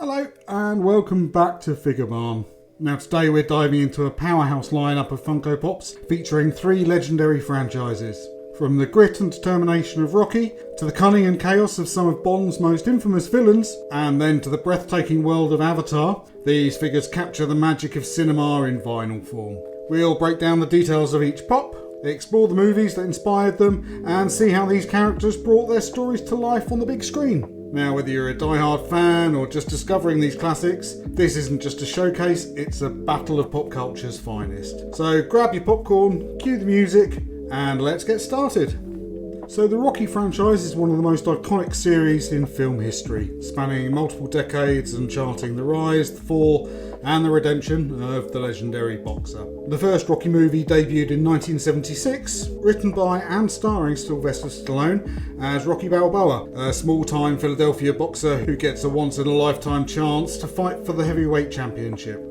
Hello and welcome back to Figure Barn. Now today we're diving into a powerhouse lineup of Funko Pops featuring three legendary franchises. From the grit and determination of Rocky, to the cunning and chaos of some of Bond's most infamous villains, and then to the breathtaking world of Avatar, these figures capture the magic of cinema in vinyl form. We'll break down the details of each pop, explore the movies that inspired them, and see how these characters brought their stories to life on the big screen. Now, whether you're a die-hard fan or just discovering these classics, this isn't just a showcase, it's a battle of pop culture's finest. So grab your popcorn, cue the music, and let's get started. So the Rocky franchise is one of the most iconic series in film history, spanning multiple decades and charting the rise, the fall, and the redemption of the legendary boxer. The first Rocky movie debuted in 1976, written by and starring Sylvester Stallone as Rocky Balboa, a small-time Philadelphia boxer who gets a once-in-a-lifetime chance to fight for the heavyweight championship.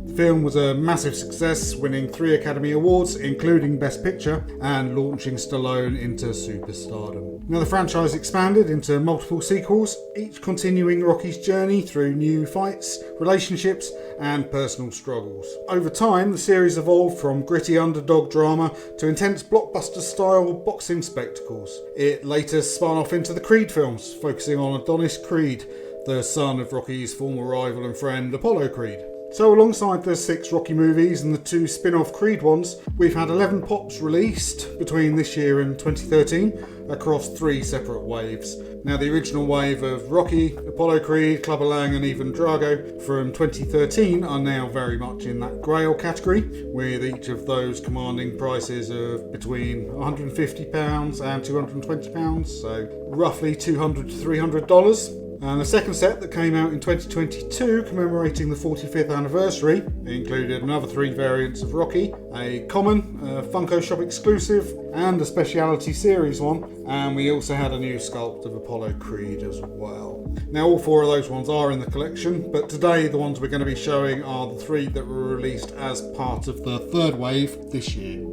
The film was a massive success, winning 3 Academy Awards, including Best Picture, and launching Stallone into superstardom. Now the franchise expanded into multiple sequels, each continuing Rocky's journey through new fights, relationships, and personal struggles. Over time, the series evolved from gritty underdog drama to intense blockbuster-style boxing spectacles. It later spun off into the Creed films, focusing on Adonis Creed, the son of Rocky's former rival and friend Apollo Creed. So alongside the 6 Rocky movies and the 2 spin-off Creed ones, we've had 11 Pops released between this year and 2013 across 3 separate waves. Now the original wave of Rocky, Apollo Creed, Clubber Lang and even Drago from 2013 are now very much in that Grail category, with each of those commanding prices of between £150 and £220, so roughly $200 to $300. And the second set that came out in 2022, commemorating the 45th anniversary, included another 3 variants of Rocky, a common, a Funko Shop exclusive, and a speciality series one, and we also had a new sculpt of Apollo Creed as well. Now all 4 of those ones are in the collection, but today the ones we're going to be showing are the 3 that were released as part of the 3rd wave this year.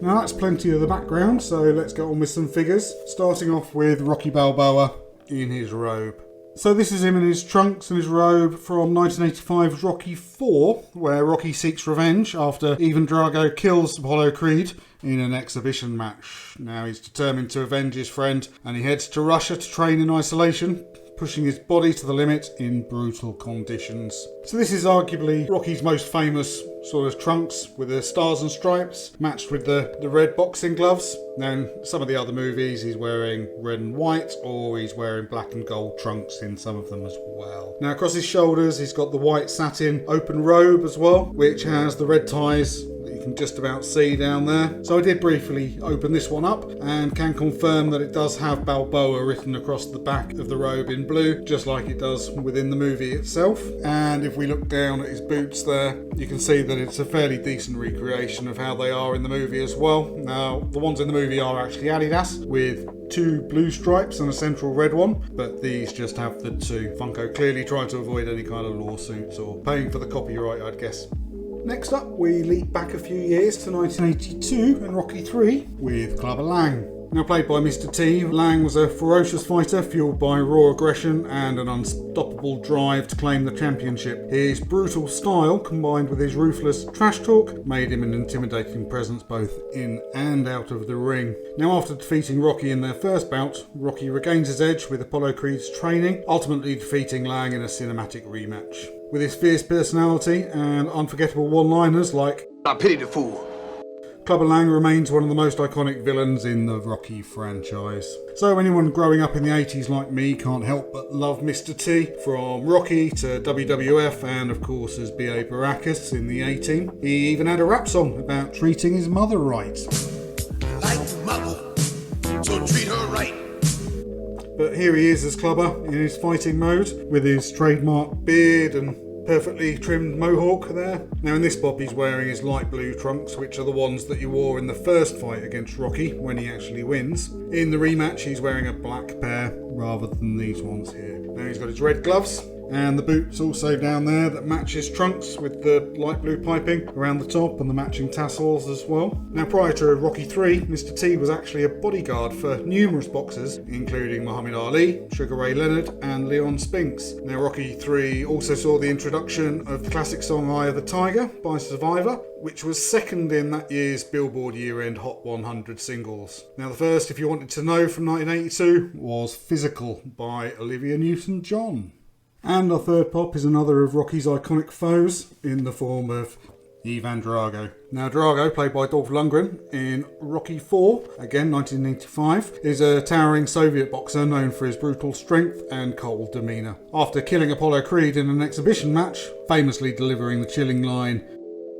Now that's plenty of the background, so let's get on with some figures, starting off with Rocky Balboa in his robe. So this is him in his trunks and his robe from 1985's Rocky IV, where Rocky seeks revenge after Ivan Drago kills Apollo Creed in an exhibition match. Now he's determined to avenge his friend and he heads to Russia to train in isolation, pushing his body to the limit in brutal conditions. So this is arguably Rocky's most famous sort of trunks with the stars and stripes matched with the red boxing gloves. Now in some of the other movies he's wearing red and white, or he's wearing black and gold trunks in some of them as well. Now across his shoulders he's got the white satin open robe as well, which has the red ties you can just about see down there. So I did briefly open this one up and can confirm that it does have Balboa written across the back of the robe in blue, just like it does within the movie itself. And if we look down at his boots there, you can see that it's a fairly decent recreation of how they are in the movie as well. Now the ones in the movie are actually Adidas with 2 blue stripes and a central red one, but these just have the 2. Funko clearly trying to avoid any kind of lawsuits or paying for the copyright, I'd guess. Next up, we leap back a few years to 1982 and Rocky III with Clubber Lang. Now played by Mr. T, Lang was a ferocious fighter fueled by raw aggression and an unstoppable drive to claim the championship. His brutal style, combined with his ruthless trash talk, made him an intimidating presence both in and out of the ring. Now after defeating Rocky in their first bout, Rocky regains his edge with Apollo Creed's training, ultimately defeating Lang in a cinematic rematch. With his fierce personality and unforgettable one-liners like "I pity the fool," Clubber Lang remains one of the most iconic villains in the Rocky franchise. So anyone growing up in the 80s like me can't help but love Mr. T, from Rocky to WWF and of course as B.A. Baracus in the A-Team. He even had a rap song about treating his mother right. Like mother, so treat her right. But here he is as Clubber in his fighting mode with his trademark beard and perfectly trimmed mohawk there. Now in this pop he's wearing his light blue trunks, which are the ones that he wore in the first fight against Rocky when he actually wins. In the rematch he's wearing a black pair rather than these ones here. Now he's got his red gloves, And the boot's also down there that matches trunks with the light blue piping around the top and the matching tassels as well. Now, prior to Rocky 3, Mr. T was actually a bodyguard for numerous boxers, including Muhammad Ali, Sugar Ray Leonard and Leon Spinks. Now, Rocky 3 also saw the introduction of the classic song Eye of the Tiger by Survivor, which was second in that year's Billboard year-end Hot 100 singles. Now, the first, if you wanted to know, from 1982 was Physical by Olivia Newton-John. And our third pop is another of Rocky's iconic foes in the form of Ivan Drago. Now, Drago, played by Dolph Lundgren in Rocky IV, again 1985, is a towering Soviet boxer known for his brutal strength and cold demeanour. After killing Apollo Creed in an exhibition match, famously delivering the chilling line,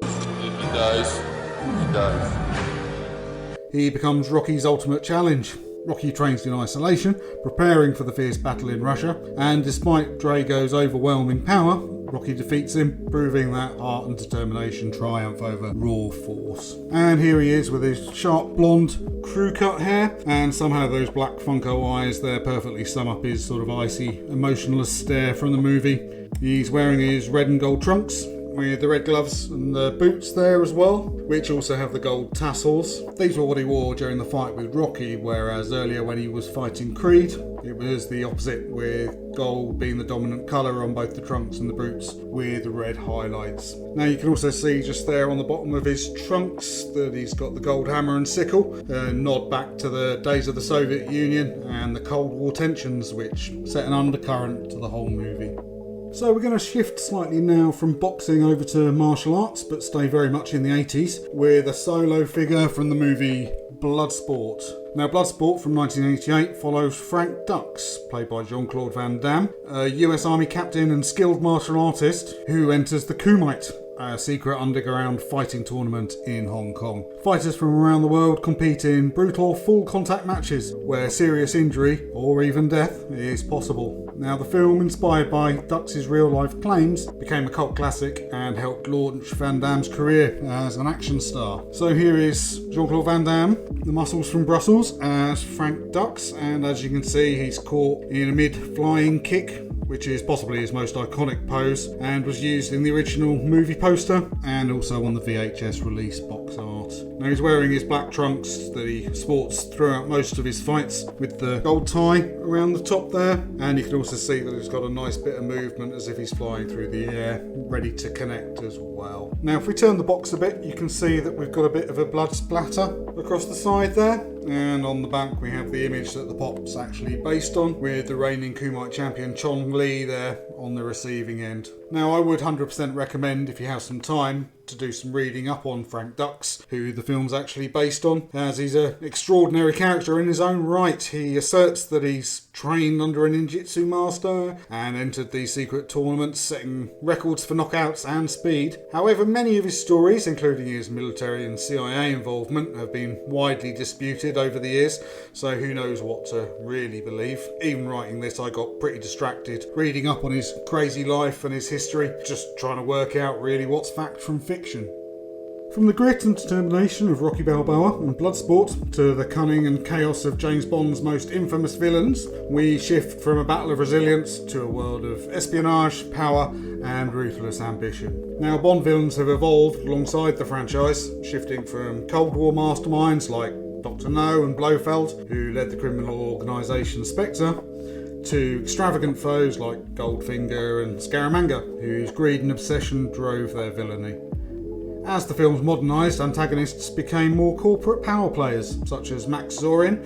"If he dies, he dies," he becomes Rocky's ultimate challenge. Rocky trains in isolation, preparing for the fierce battle in Russia, and despite Drago's overwhelming power, Rocky defeats him, proving that heart and determination triumph over raw force. And here he is with his sharp blonde crew cut hair, and somehow those black Funko eyes there perfectly sum up his sort of icy, emotionless stare from the movie. He's wearing his red and gold trunks, with the red gloves and the boots there as well, which also have the gold tassels. These were what he wore during the fight with Rocky, whereas earlier when he was fighting Creed, it was the opposite, with gold being the dominant colour on both the trunks and the boots, with red highlights. Now you can also see just there on the bottom of his trunks that he's got the gold hammer and sickle, a nod back to the days of the Soviet Union and the Cold War tensions, which set an undercurrent to the whole movie. So we're going to shift slightly now from boxing over to martial arts, but stay very much in the 80s, with a solo figure from the movie Bloodsport. Now, Bloodsport from 1988 follows Frank Dux, played by Jean-Claude Van Damme, a US Army captain and skilled martial artist who enters the Kumite, a secret underground fighting tournament in Hong Kong. Fighters from around the world compete in brutal full contact matches where serious injury or even death is possible. Now, the film, inspired by Dux's real life claims, became a cult classic and helped launch Van Damme's career as an action star. So here is Jean-Claude Van Damme, the muscles from Brussels, as Frank Dux, and as you can see, he's caught in a mid-flying kick, which is possibly his most iconic pose, and was used in the original movie poster and also on the VHS release box art. Now, he's wearing his black trunks that he sports throughout most of his fights, with the gold tie around the top there, and you can also see that he's got a nice bit of movement as if he's flying through the air, ready to connect as well. Now, if we turn the box a bit, you can see that we've got a bit of a blood splatter across the side there. And on the back we have the image that the pop's actually based on, with the reigning Kumite champion Chong Li there on the receiving end. Now, I would 100% recommend, if you have some time, to do some reading up on Frank Dux, who the film's actually based on, as he's an extraordinary character in his own right. He asserts that he's trained under a ninjutsu master and entered these secret tournaments, setting records for knockouts and speed. However, many of his stories, including his military and CIA involvement, have been widely disputed over the years, so who knows what to really believe. Even writing this, I got pretty distracted reading up on his crazy life and his history, just trying to work out really what's fact from fiction. From the grit and determination of Rocky Balboa and Bloodsport to the cunning and chaos of James Bond's most infamous villains, we shift from a battle of resilience to a world of espionage, power and ruthless ambition. Now, Bond villains have evolved alongside the franchise, shifting from Cold War masterminds like Dr. No and Blofeld, who led the criminal organisation Spectre, to extravagant foes like Goldfinger and Scaramanga, whose greed and obsession drove their villainy. As the films modernised, antagonists became more corporate power players, such as Max Zorin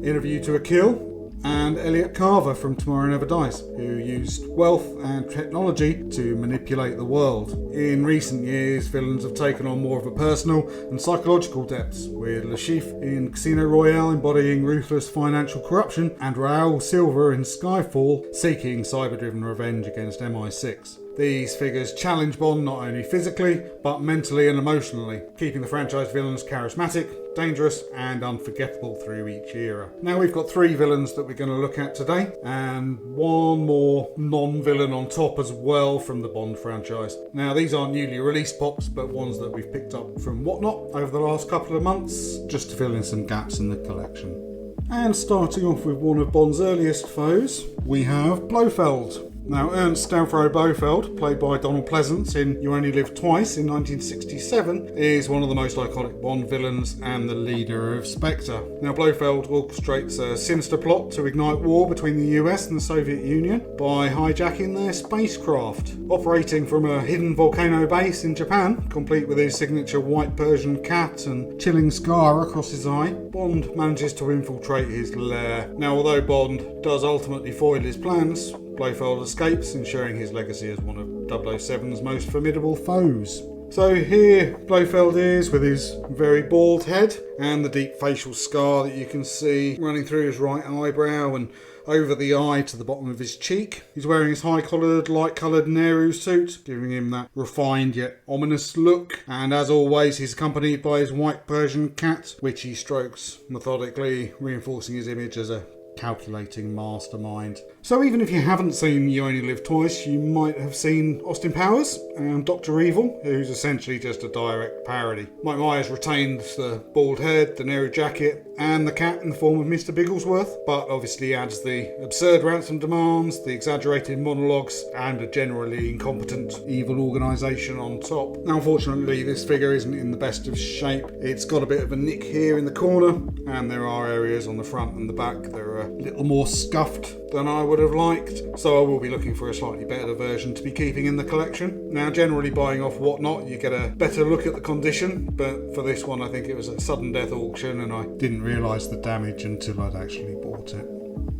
in A View to a Kill, and Elliot Carver from Tomorrow Never Dies, who used wealth and technology to manipulate the world. In recent years, villains have taken on more of a personal and psychological depths, with Le Chiffre in Casino Royale embodying ruthless financial corruption, and Raoul Silva in Skyfall seeking cyber-driven revenge against MI6. These figures challenge Bond not only physically, but mentally and emotionally, keeping the franchise villains charismatic, dangerous and unforgettable through each era. Now, we've got 3 villains that we're going to look at today, and one more non-villain on top as well from the Bond franchise. Now, these aren't newly released pops, but ones that we've picked up from Whatnot over the last couple of months, just to fill in some gaps in the collection. And starting off with one of Bond's earliest foes, we have Blofeld. Now, Ernst Stavro Blofeld, played by Donald Pleasance in You Only Live Twice in 1967, is one of the most iconic Bond villains and the leader of Spectre. Now, Blofeld orchestrates a sinister plot to ignite war between the US and the Soviet Union by hijacking their spacecraft. Operating from a hidden volcano base in Japan, complete with his signature white Persian cat and chilling scar across his eye, Bond manages to infiltrate his lair. Now, although Bond does ultimately foil his plans, Blofeld escapes, ensuring his legacy as one of 007's most formidable foes. So here Blofeld is with his very bald head and the deep facial scar that you can see running through his right eyebrow and over the eye to the bottom of his cheek. He's wearing his high-collared, light-coloured Nehru suit, giving him that refined yet ominous look. And as always, he's accompanied by his white Persian cat, which he strokes methodically, reinforcing his image as a calculating mastermind. So even if you haven't seen You Only Live Twice, you might have seen Austin Powers and Dr. Evil, who's essentially just a direct parody. Mike Myers retains the bald head, the Nehru jacket, and the cat in the form of Mr. Bigglesworth, but obviously adds the absurd ransom demands, the exaggerated monologues, and a generally incompetent evil organisation on top. Now, unfortunately, this figure isn't in the best of shape. It's got a bit of a nick here in the corner, and there are areas on the front and the back that are a little more scuffed than I would have liked, so I will be looking for a slightly better version to be keeping in the collection. Now, generally buying off Whatnot, you get a better look at the condition, but for this one I think it was a sudden death auction and I didn't realise the damage until I'd actually bought it.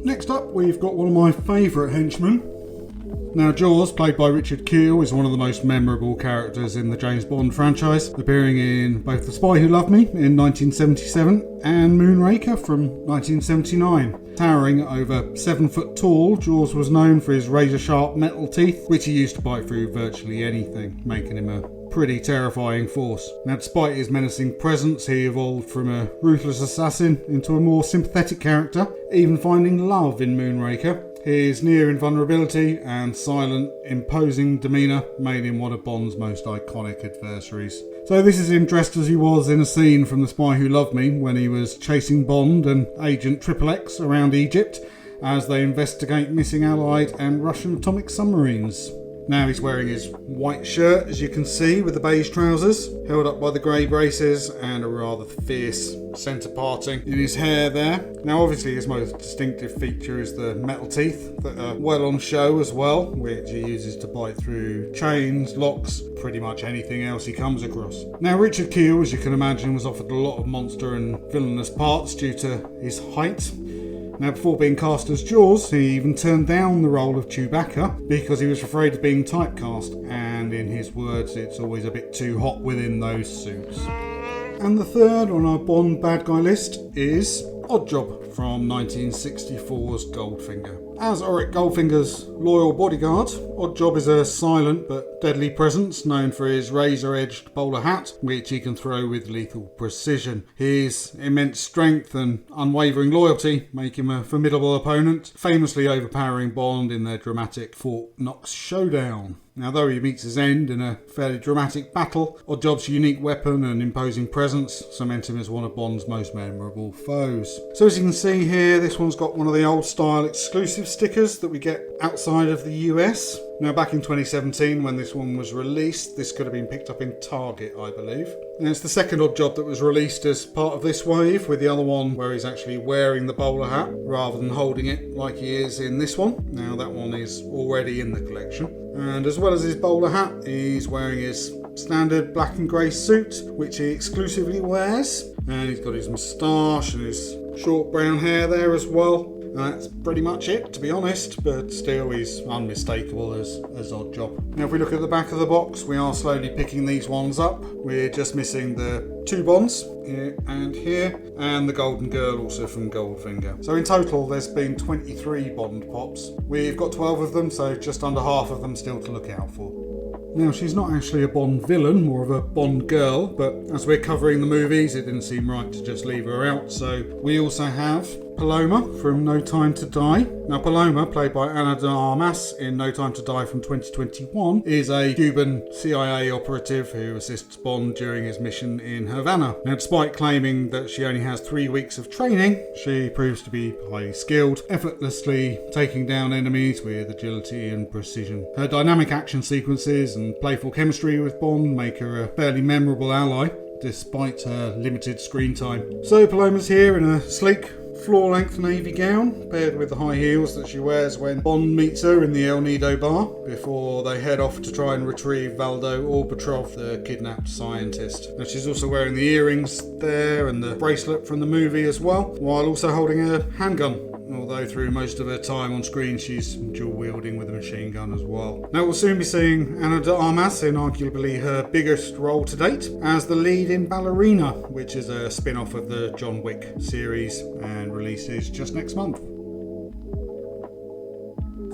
Next up, we've got one of my favourite henchmen. Now, Jaws, played by Richard Kiel, is one of the most memorable characters in the James Bond franchise, appearing in both The Spy Who Loved Me in 1977 and Moonraker from 1979. Towering over 7 foot tall, Jaws was known for his razor-sharp metal teeth, which he used to bite through virtually anything, making him a pretty terrifying force. Now, despite his menacing presence, he evolved from a ruthless assassin into a more sympathetic character, even finding love in Moonraker. His near invulnerability and silent, imposing demeanour made him one of Bond's most iconic adversaries. So this is him dressed as he was in a scene from The Spy Who Loved Me when he was chasing Bond and Agent XXX around Egypt as they investigate missing Allied and Russian atomic submarines. Now he's wearing his white shirt, as you can see, with the beige trousers, held up by the grey braces and a rather fierce centre parting in his hair there. Now obviously his most distinctive feature is the metal teeth that are well on show as well, which he uses to bite through chains, locks, pretty much anything else he comes across. Now Richard Kiel, as you can imagine, was offered a lot of monster and villainous parts due to his height. Now, before being cast as Jaws, he even turned down the role of Chewbacca because he was afraid of being typecast, and in his words, it's always a bit too hot within those suits. And the third on our Bond bad guy list is Oddjob from 1964's Goldfinger. As Auric Goldfinger's loyal bodyguard, Oddjob is a silent but deadly presence known for his razor-edged bowler hat, which he can throw with lethal precision. His immense strength and unwavering loyalty make him a formidable opponent, famously overpowering Bond in their dramatic Fort Knox showdown. Now, though he meets his end in a fairly dramatic battle, Oddjob's unique weapon and imposing presence cement him as one of Bond's most memorable foes. So as you can see here, this one's got one of the old style exclusive stickers that we get outside of the US. Now, back in 2017 when this one was released, this could have been picked up in Target, I believe. And it's the second Oddjob that was released as part of this wave, with the other one where he's actually wearing the bowler hat rather than holding it like he is in this one. Now, that one is already in the collection. And as well as his bowler hat, he's wearing his standard black and grey suit, which he exclusively wears. And he's got his moustache and his short brown hair there as well. And that's pretty much it, to be honest, but still he's unmistakable as Oddjob. Now, if we look at the back of the box, we are slowly picking these ones up. We're just missing the 2 Bonds, here and here, and the Golden Girl also from Goldfinger. So in total, there's been 23 Bond Pops. We've got 12 of them, so just under half of them still to look out for. Now, she's not actually a Bond villain, more of a Bond girl, but as we're covering the movies, it didn't seem right to just leave her out. So we also have Paloma from No Time to Die. Now Paloma, played by Ana de Armas in No Time to Die from 2021, is a Cuban CIA operative who assists Bond during his mission in Havana. Now despite claiming that she only has 3 weeks of training, she proves to be highly skilled, effortlessly taking down enemies with agility and precision. Her dynamic action sequences and playful chemistry with Bond make her a fairly memorable ally, despite her limited screen time. So Paloma's here in a sleek, floor-length navy gown, paired with the high heels that she wears when Bond meets her in the El Nido bar, before they head off to try and retrieve Valdo Orbatrov, the kidnapped scientist. Now she's also wearing the earrings there and the bracelet from the movie as well, while also holding a handgun. Although through most of her time on screen she's dual-wielding with a machine gun as well. Now we'll soon be seeing Ana de Armas in arguably her biggest role to date as the lead in Ballerina, which is a spin-off of the John Wick series and releases just next month.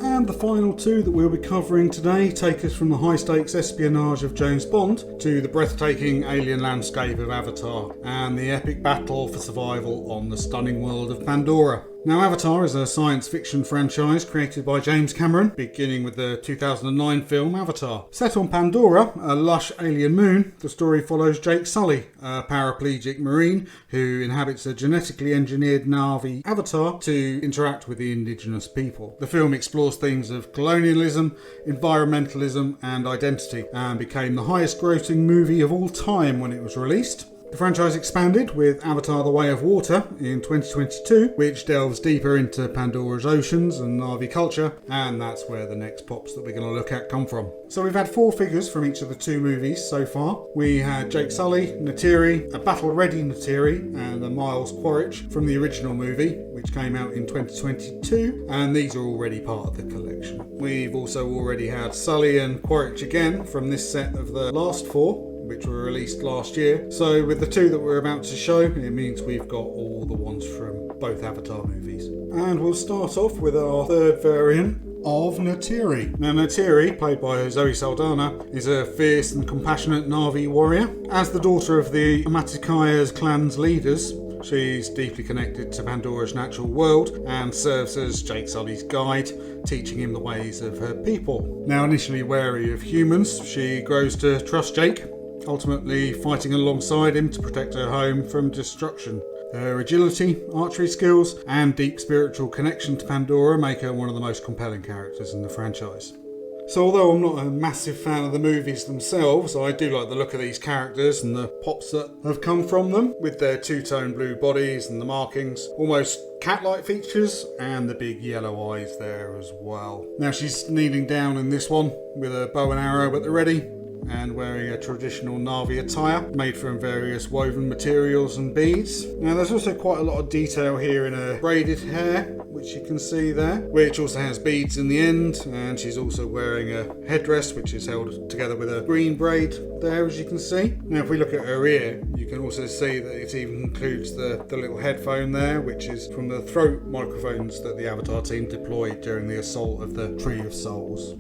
And the final two that we'll be covering today take us from the high-stakes espionage of James Bond to the breathtaking alien landscape of Avatar and the epic battle for survival on the stunning world of Pandora. Now Avatar is a science fiction franchise created by James Cameron, beginning with the 2009 film Avatar. Set on Pandora, a lush alien moon, the story follows Jake Sully, a paraplegic marine who inhabits a genetically engineered Na'vi avatar to interact with the indigenous people. The film explores themes of colonialism, environmentalism and identity, and became the highest grossing movie of all time when it was released. The franchise expanded with Avatar: The Way of Water in 2022, which delves deeper into Pandora's oceans and Na'vi culture, and that's where the next pops that we're going to look at come from. So we've had 4 figures from each of the 2 movies so far. We had Jake Sully, Neytiri, a battle-ready Neytiri, and a Miles Quaritch from the original movie, which came out in 2022, and these are already part of the collection. We've also already had Sully and Quaritch again from this set of the last 4, which were released last year. So with the 2 that we're about to show, it means we've got all the ones from both Avatar movies. And we'll start off with our third variant of Neytiri. Now Neytiri, played by Zoe Saldana, is a fierce and compassionate Na'vi warrior. As the daughter of the Amatikaya's clan's leaders, she's deeply connected to Pandora's natural world and serves as Jake Sully's guide, teaching him the ways of her people. Now initially wary of humans, she grows to trust Jake, ultimately fighting alongside him to protect her home from destruction. Her agility, archery skills, and deep spiritual connection to Pandora make her one of the most compelling characters in the franchise. So although I'm not a massive fan of the movies themselves, I do like the look of these characters and the pops that have come from them, with their 2-tone blue bodies and the markings, almost cat-like features, and the big yellow eyes there as well. Now she's kneeling down in this one with a bow and arrow at the ready, and wearing a traditional Na'vi attire made from various woven materials and beads. Now there's also quite a lot of detail here in her braided hair, which you can see there, which also has beads in the end, and she's also wearing a headdress which is held together with a green braid there, as you can see. Now if we look at her ear, you can also see that it even includes the little headphone there, which is from the throat microphones that the Avatar team deployed during the assault of the Tree of Souls.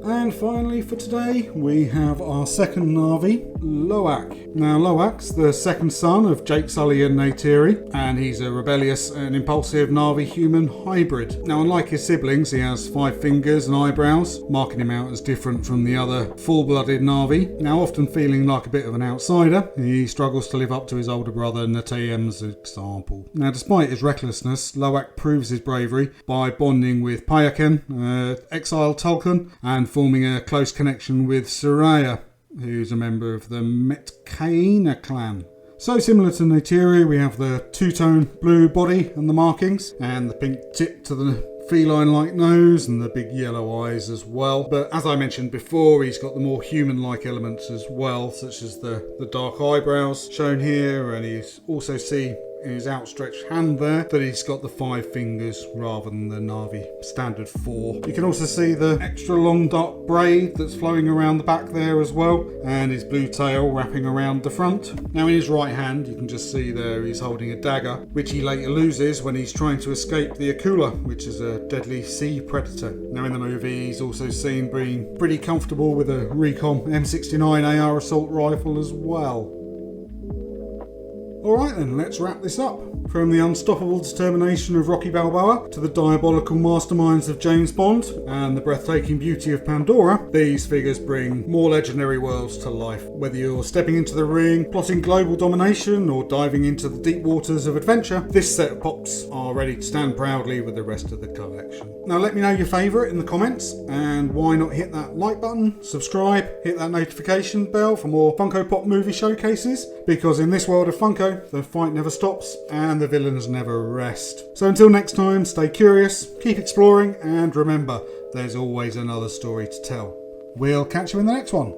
And finally for today, we have our second Na'vi, Loak. Now Loak's the second son of Jake Sully and Neytiri, and he's a rebellious and impulsive Na'vi human hybrid. Now unlike his siblings, he has 5 fingers and eyebrows, marking him out as different from the other full-blooded Na'vi. Now often feeling like a bit of an outsider, he struggles to live up to his older brother Neteyam's example. Now despite his recklessness, Loak proves his bravery by bonding with Payaken, exiled Tulkun, and forming a close connection with Soraya, who's a member of the Metkaina clan. So similar to Neytiri, we have the 2-tone blue body and the markings, and the pink tip to the feline-like nose and the big yellow eyes as well. But as I mentioned before, he's got the more human-like elements as well, such as the dark eyebrows shown here, and you also see in his outstretched hand there that he's got the 5 fingers rather than the Na'vi standard 4. You can also see the extra long dark braid that's flowing around the back there as well, and his blue tail wrapping around the front. Now in his right hand you can just see there he's holding a dagger, which he later loses when he's trying to escape the Akula, which is a deadly sea predator. Now in the movie he's also seen being pretty comfortable with a Recon M69 AR assault rifle as well. Alright then, let's wrap this up. From the unstoppable determination of Rocky Balboa to the diabolical masterminds of James Bond and the breathtaking beauty of Pandora, these figures bring more legendary worlds to life. Whether you're stepping into the ring, plotting global domination, or diving into the deep waters of adventure, this set of Pops are ready to stand proudly with the rest of the collection. Now let me know your favourite in the comments, and why not hit that like button, subscribe, hit that notification bell for more Funko Pop movie showcases, because in this world of Funko, the fight never stops and the villains never rest. So until next time, stay curious, keep exploring, and remember, there's always another story to tell. We'll catch you in the next one.